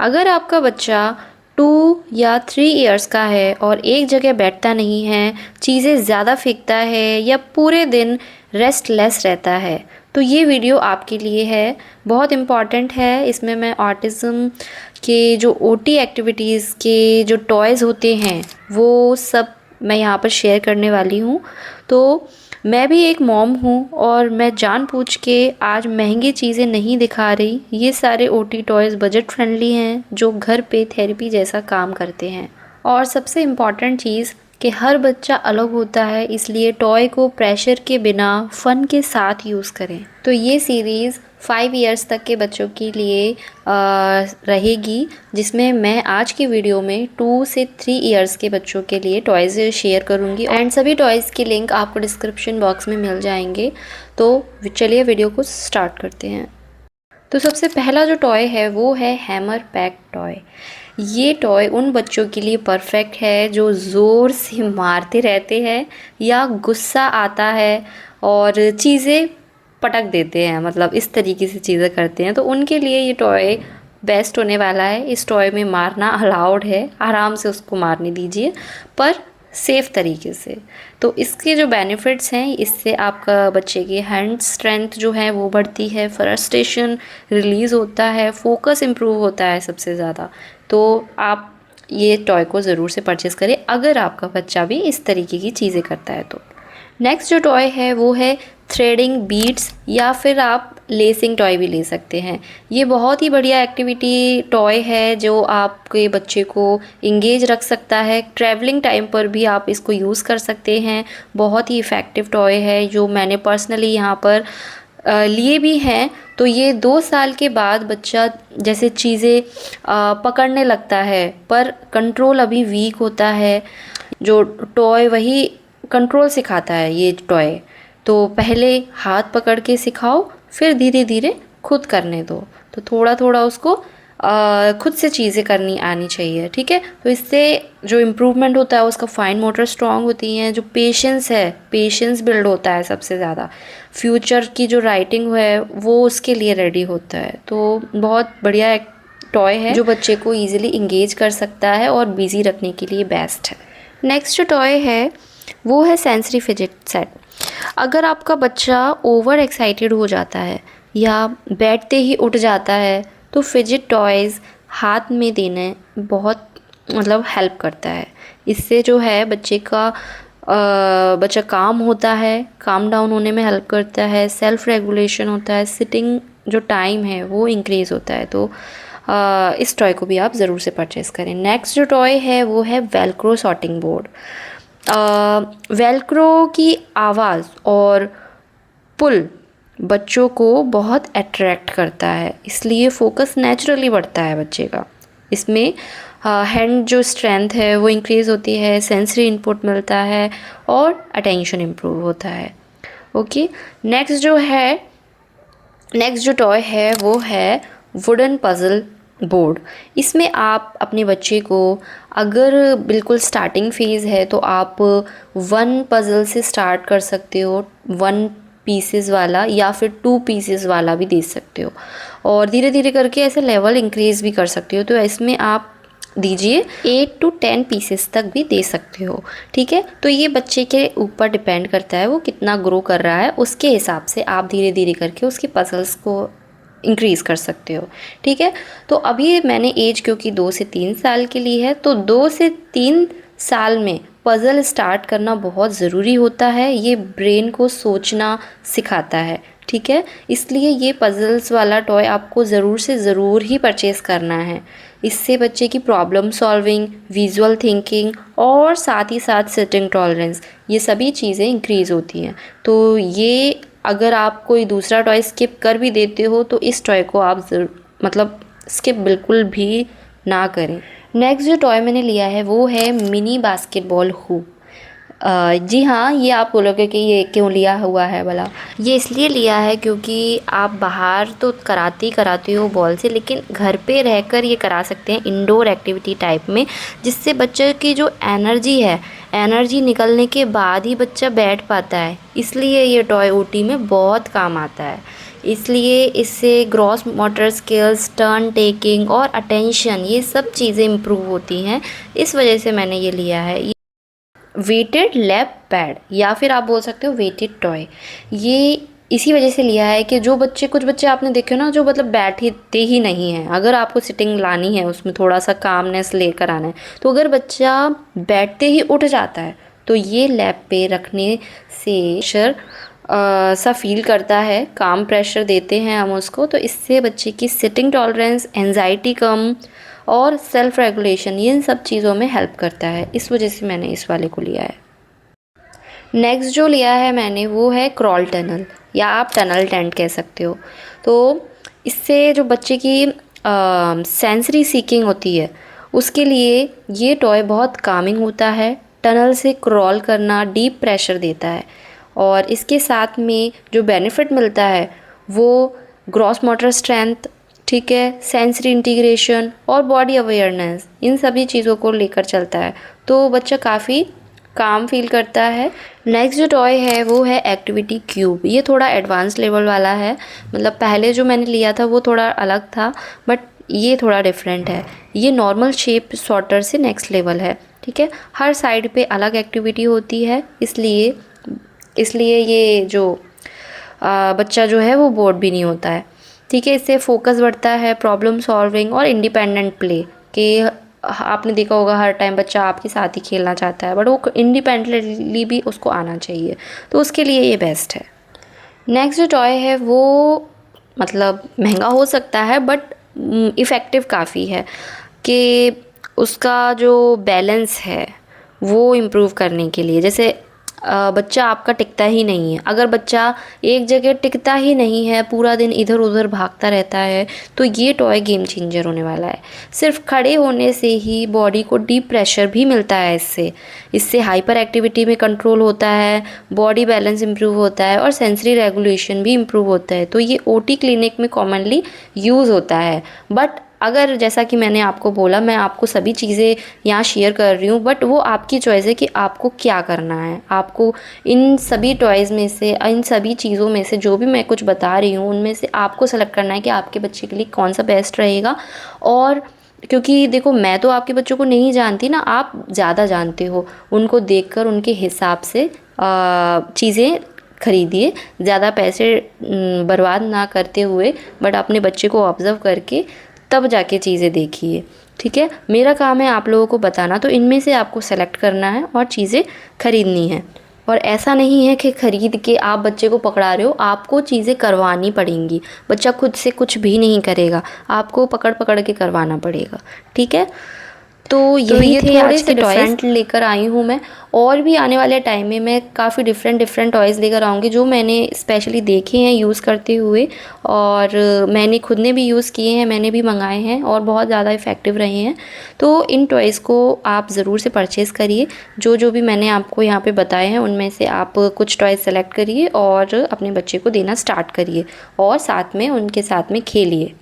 अगर आपका बच्चा 2 या 3 इयर्स का है और एक जगह बैठता नहीं है, चीज़ें ज़्यादा फेंकता है या पूरे दिन रेस्टलेस रहता है, तो ये वीडियो आपके लिए है। बहुत इम्पॉर्टेंट है। इसमें मैं ऑटिज़म के जो ओटी एक्टिविटीज़ के जो टॉयज़ होते हैं वो सब मैं यहाँ पर शेयर करने वाली हूँ। तो मैं भी एक मॉम हूँ और मैं जानबूझ के आज महंगी चीज़ें नहीं दिखा रही। ये सारे ओटी टॉयज़ बजट फ्रेंडली हैं जो घर पे थेरेपी जैसा काम करते हैं। और सबसे इम्पॉर्टेंट चीज़ कि हर बच्चा अलग होता है, इसलिए टॉय को प्रेशर के बिना फ़न के साथ यूज़ करें। तो ये सीरीज़ 5 इयर्स तक के बच्चों के लिए रहेगी, जिसमें मैं आज की वीडियो में 2 से 3 इयर्स के बच्चों के लिए टॉयज़ शेयर करूंगी एंड सभी टॉयज़ की लिंक आपको डिस्क्रिप्शन बॉक्स में मिल जाएंगे। तो चलिए वीडियो को स्टार्ट करते हैं। तो सबसे पहला जो टॉय है वो है हैमर पैक टॉय। ये टॉय उन बच्चों के लिए परफेक्ट है जो ज़ोर से मारते रहते हैं या गुस्सा आता है और चीज़ें पटक देते हैं, मतलब इस तरीके से चीज़ें करते हैं। तो उनके लिए ये टॉय बेस्ट होने वाला है। इस टॉय में मारना अलाउड है, आराम से उसको मारने दीजिए पर सेफ़ तरीके से। तो इसके जो बेनिफिट्स हैं, इससे आपका बच्चे की हैंड स्ट्रेंथ जो है वो बढ़ती है, फ्रस्ट्रेशन रिलीज़ होता है, फोकस इम्प्रूव होता है सबसे ज़्यादा। तो आप ये टॉय को ज़रूर से परचेज़ करें अगर आपका बच्चा भी इस तरीके की चीज़ें करता है तो। नेक्स्ट जो टॉय है वो है थ्रेडिंग बीड्स, या फिर आप लेसिंग टॉय भी ले सकते हैं। ये बहुत ही बढ़िया एक्टिविटी टॉय है जो आपके बच्चे को इंगेज रख सकता है। ट्रैवलिंग टाइम पर भी आप इसको यूज़ कर सकते हैं। बहुत ही इफ़ेक्टिव टॉय है जो मैंने पर्सनली यहाँ पर लिए भी हैं। तो ये 2 साल के बाद बच्चा जैसे चीज़ें पकड़ने लगता है पर कंट्रोल अभी वीक होता है, जो टॉय वही कंट्रोल सिखाता है ये टॉय। तो पहले हाथ पकड़ के सिखाओ, फिर धीरे धीरे खुद करने दो। तो थोड़ा थोड़ा उसको खुद से चीज़ें करनी आनी चाहिए, ठीक है। तो इससे जो इम्प्रूवमेंट होता है उसका फाइन मोटर स्ट्रॉन्ग होती हैं, जो पेशेंस है, पेशेंस बिल्ड होता है सबसे ज़्यादा। फ्यूचर की जो राइटिंग है वो उसके लिए रेडी होता है। तो बहुत बढ़िया एक टॉय है जो बच्चे को ईजिली इंगेज कर सकता है और बिज़ी रखने के लिए बेस्ट है। नेक्स्ट जो टॉय है वो है सेंसरी फिजिट सेट। अगर आपका बच्चा ओवर एक्साइटेड हो जाता है या बैठते ही उठ जाता है तो फिजिट टॉयज़ हाथ में देने बहुत मतलब हेल्प करता है। इससे जो है बच्चे का बच्चा काम होता है, काम डाउन होने में हेल्प करता है, सेल्फ रेगुलेशन होता है, सिटिंग जो टाइम है वो इंक्रीज़ होता है। तो इस टॉय को भी आप ज़रूर से परचेज़ करें। नेक्स्ट जो टॉय है वो है वेलक्रो सॉर्टिंग बोर्ड। वेलक्रो की आवाज़ और पुल बच्चों को बहुत अट्रैक्ट करता है, इसलिए फोकस नेचुरली बढ़ता है बच्चे का। इसमें हैंड जो स्ट्रेंथ है वो इंक्रीज़ होती है, सेंसरी इनपुट मिलता है और अटेंशन इम्प्रूव होता है। ओके, नेक्स्ट जो टॉय है वो है वुडन पज़ल बोर्ड। इसमें आप अपने बच्चे को, अगर बिल्कुल स्टार्टिंग फेज़ है तो आप 1 पज़ल से स्टार्ट कर सकते हो, 1 पीसेस वाला या फिर 2 पीसेस वाला भी दे सकते हो और धीरे धीरे करके ऐसे लेवल इंक्रीज़ भी कर सकते हो। तो इसमें आप दीजिए 8 to 10 पीसेस तक भी दे सकते हो, ठीक है। तो ये बच्चे के ऊपर डिपेंड करता है वो कितना ग्रो कर रहा है, उसके हिसाब से आप धीरे धीरे करके उसके पज़ल्स को इंक्रीज़ कर सकते हो, ठीक है। तो अभी मैंने एज क्योंकि 2 से 3 साल के लिए है, तो 2 से 3 साल में पज़ल स्टार्ट करना बहुत ज़रूरी होता है। ये ब्रेन को सोचना सिखाता है, ठीक है। इसलिए ये पज़ल्स वाला टॉय आपको ज़रूर से ज़रूर ही परचेज़ करना है। इससे बच्चे की प्रॉब्लम सॉल्विंग, विजुअल थिंकिंग और साथ ही साथ सिटिंग टॉलरेंस, ये सभी चीज़ें इंक्रीज़ होती हैं। तो ये अगर आप कोई दूसरा टॉय स्किप कर भी देते हो तो इस टॉय को आप मतलब स्किप बिल्कुल भी ना करें। नेक्स्ट जो टॉय मैंने लिया है वो है मिनी बास्केटबॉल हुप। जी हाँ, ये आप बोलोगे कि ये क्यों लिया हुआ है भला। ये इसलिए लिया है क्योंकि आप बाहर तो कराते हो बॉल से, लेकिन घर पे रहकर ये करा सकते हैं इंडोर एक्टिविटी टाइप में, जिससे बच्चे की जो एनर्जी निकलने के बाद ही बच्चा बैठ पाता है। इसलिए ये टॉय ओटी में बहुत काम आता है। इसलिए इससे gross motor skills, turn taking और अटेंशन, ये सब चीज़ें इम्प्रूव होती हैं। इस वजह से मैंने ये लिया है। वेटेड लैप पैड या फिर आप बोल सकते हो वेटेड टॉय, ये इसी वजह से लिया है कि जो बच्चे, कुछ बच्चे आपने देखे हो ना, जो मतलब बैठते ही नहीं हैं, अगर आपको सिटिंग लानी है, उसमें थोड़ा सा कामनेस लेकर आना है, तो अगर बच्चा बैठते ही उठ जाता है तो ये लैप पे रखने से प्रेशर सा फील करता है, काम प्रेशर देते हैं हम उसको, तो इससे बच्चे की सिटिंग टॉलरेंस, एंजाइटी कम और सेल्फ रेगुलेशन, ये इन सब चीज़ों में हेल्प करता है। इस वजह से मैंने इस वाले को लिया है। नेक्स्ट जो लिया है मैंने वो है क्रॉल टनल, या आप टनल टेंट कह सकते हो। तो इससे जो बच्चे की सेंसरी सीकिंग होती है उसके लिए ये टॉय बहुत कामिंग होता है। टनल से क्रॉल करना डीप प्रेशर देता है, और इसके साथ में जो बेनिफिट मिलता है वो ग्रॉस मोटर स्ट्रेंथ, ठीक है, सेंसरी इंटीग्रेशन और बॉडी अवेयरनेस, इन सभी चीज़ों को लेकर चलता है, तो बच्चा काफ़ी काम फील करता है। नेक्स्ट जो टॉय है वो है एक्टिविटी क्यूब। ये थोड़ा एडवांस लेवल वाला है, मतलब पहले जो मैंने लिया था वो थोड़ा अलग था, बट ये थोड़ा डिफरेंट है। ये नॉर्मल शेप सॉर्टर से नेक्स्ट लेवल है, ठीक है। हर साइड पे अलग एक्टिविटी होती है, इसलिए ये जो बच्चा जो है वो बोर्ड भी नहीं होता है, ठीक है। इससे फोकस बढ़ता है, प्रॉब्लम सॉल्विंग और इंडिपेंडेंट प्ले के। आपने देखा होगा हर टाइम बच्चा आपके साथ ही खेलना चाहता है, बट वो इंडिपेंडेंटली भी उसको आना चाहिए, तो उसके लिए ये बेस्ट है। नेक्स्ट जो टॉय है वो मतलब महंगा हो सकता है, बट इफ़ेक्टिव काफ़ी है कि उसका जो बैलेंस है वो इम्प्रूव करने के लिए, जैसे बच्चा आपका टिकता ही नहीं है, अगर बच्चा एक जगह टिकता ही नहीं है, पूरा दिन इधर उधर भागता रहता है, तो ये टॉय गेम चेंजर होने वाला है। सिर्फ खड़े होने से ही बॉडी को डीप प्रेशर भी मिलता है, इससे हाइपर एक्टिविटी में कंट्रोल होता है, बॉडी बैलेंस इम्प्रूव होता है और सेंसरी रेगुलेशन भी इम्प्रूव होता है। तो ये ओटी क्लिनिक में कॉमनली यूज़ होता है, बट अगर जैसा कि मैंने आपको बोला, मैं आपको सभी चीज़ें यहाँ शेयर कर रही हूँ, बट वो आपकी चॉइस है कि आपको क्या करना है। आपको इन सभी टॉयज़ में से, इन सभी चीज़ों में से जो भी मैं कुछ बता रही हूँ उनमें से आपको सेलेक्ट करना है कि आपके बच्चे के लिए कौन सा बेस्ट रहेगा। और क्योंकि देखो, मैं तो आपके बच्चों को नहीं जानती ना, आप ज़्यादा जानते हो, उनको देखकर उनके हिसाब से चीज़ें खरीदिए, ज़्यादा पैसे बर्बाद ना करते हुए, बट अपने बच्चे को ऑब्ज़र्व करके तब जाके चीज़ें देखिए, ठीक है। मेरा काम है आप लोगों को बताना, तो इनमें से आपको सेलेक्ट करना है और चीज़ें खरीदनी है। और ऐसा नहीं है कि ख़रीद के आप बच्चे को पकड़ा रहे हो, आपको चीज़ें करवानी पड़ेंगी। बच्चा खुद से कुछ भी नहीं करेगा, आपको पकड़ पकड़ के करवाना पड़ेगा, ठीक है। तो यही थे आज के डिफरेंट लेकर आई हूँ मैं, और भी आने वाले टाइम में मैं काफ़ी डिफरेंट टॉयज़ लेकर आऊँगी जो मैंने स्पेशली देखे हैं यूज़ करते हुए, और मैंने खुद ने भी यूज़ किए हैं, मैंने भी मंगाए हैं और बहुत ज़्यादा इफ़ेक्टिव रहे हैं। तो इन टॉयज़ को आप ज़रूर से परचेज़ करिए। जो भी मैंने आपको यहाँ पे बताए हैं उनमें से आप कुछ टॉयज़ सेलेक्ट करिए और अपने बच्चे को देना स्टार्ट करिए, और साथ में उनके साथ में खेलिए।